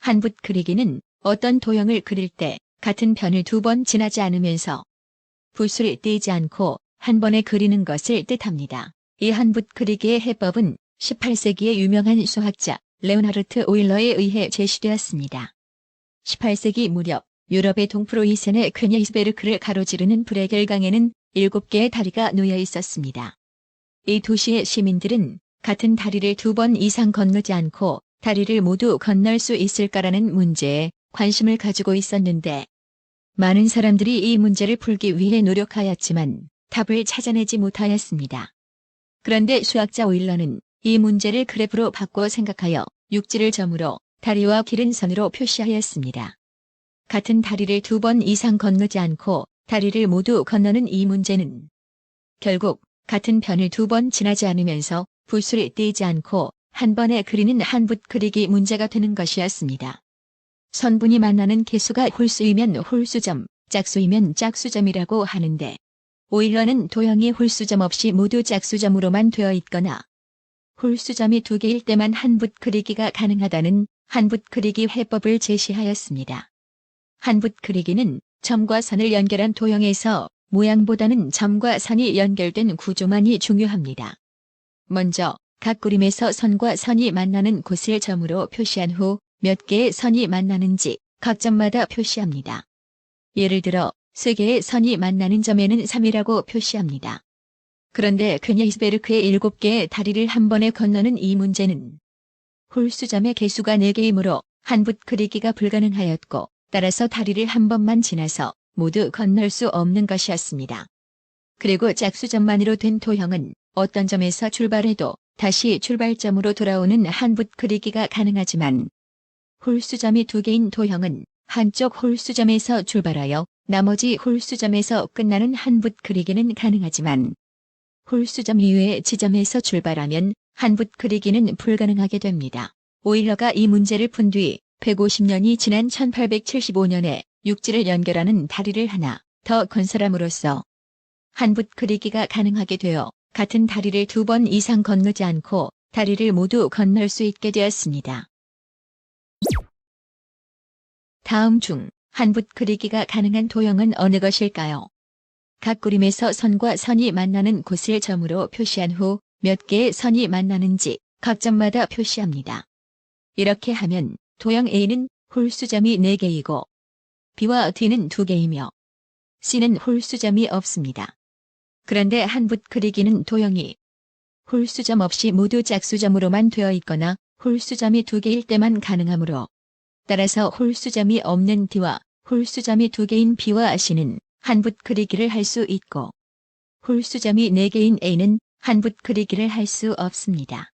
한 붓 그리기는 어떤 도형을 그릴 때 같은 편을 두 번 지나지 않으면서 붓을 떼지 않고 한 번에 그리는 것을 뜻합니다. 이 한 붓 그리기의 해법은 18세기의 유명한 수학자 레오나르트 오일러에 의해 제시되었습니다. 18세기 무렵 유럽의 동프로이센의 퀘니히스베르크를 가로지르는 브레겔강에는 7개의 다리가 놓여 있었습니다. 이 도시의 시민들은 같은 다리를 두 번 이상 건너지 않고 다리를 모두 건널 수 있을까라는 문제에 관심을 가지고 있었는데 많은 사람들이 이 문제를 풀기 위해 노력하였지만 답을 찾아내지 못하였습니다. 그런데 수학자 오일러는 이 문제를 그래프로 바꿔 생각하여 육지를 점으로 다리와 길은 선으로 표시하였습니다. 같은 다리를 두 번 이상 건너지 않고 다리를 모두 건너는 이 문제는 결국 같은 편을 두 번 지나지 않으면서 붓을 떼지 않고 한 번에 그리는 한 붓 그리기 문제가 되는 것이었습니다. 선분이 만나는 개수가 홀수이면 홀수점, 짝수이면 짝수점이라고 하는데 오일러는 도형이 홀수점 없이 모두 짝수점으로만 되어 있거나 홀수점이 2개일 때만 한 붓 그리기가 가능하다는 한 붓 그리기 해법을 제시하였습니다. 한 붓 그리기는 점과 선을 연결한 도형에서 모양보다는 점과 선이 연결된 구조만이 중요합니다. 먼저 각 그림에서 선과 선이 만나는 곳을 점으로 표시한 후 몇 개의 선이 만나는지 각 점마다 표시합니다. 예를 들어 3개의 선이 만나는 점에는 3이라고 표시합니다. 그런데 퀘니히스베르크의 7개의 다리를 한 번에 건너는 이 문제는 홀수점의 개수가 4개이므로 한 붓 그리기가 불가능하였고 따라서 다리를 한 번만 지나서 모두 건널 수 없는 것이었습니다. 그리고 짝수점만으로 된 도형은 어떤 점에서 출발해도 다시 출발점으로 돌아오는 한 붓 그리기가 가능하지만 홀수점이 2개인 도형은 한쪽 홀수점에서 출발하여 나머지 홀수점에서 끝나는 한 붓 그리기는 가능하지만 홀수점 이외의 지점에서 출발하면 한 붓 그리기는 불가능하게 됩니다. 오일러가 이 문제를 푼 뒤 150년이 지난 1875년에 육지를 연결하는 다리를 하나 더 건설함으로써 한 붓 그리기가 가능하게 되어 같은 다리를 두 번 이상 건너지 않고 다리를 모두 건널 수 있게 되었습니다. 다음 중 한 붓 그리기가 가능한 도형은 어느 것일까요? 각 그림에서 선과 선이 만나는 곳을 점으로 표시한 후 몇 개의 선이 만나는지 각 점마다 표시합니다. 이렇게 하면 도형 A는 홀수점이 4개이고 B와 D는 2개이며 C는 홀수점이 없습니다. 그런데 한 붓 그리기는 도형이 홀수점 없이 모두 짝수점으로만 되어 있거나 홀수점이 2개일 때만 가능하므로 따라서 홀수점이 없는 D와 홀수점이 2개인 B와 C는 한 붓 그리기를 할 수 있고 홀수점이 4개인 A는 한 붓 그리기를 할 수 없습니다.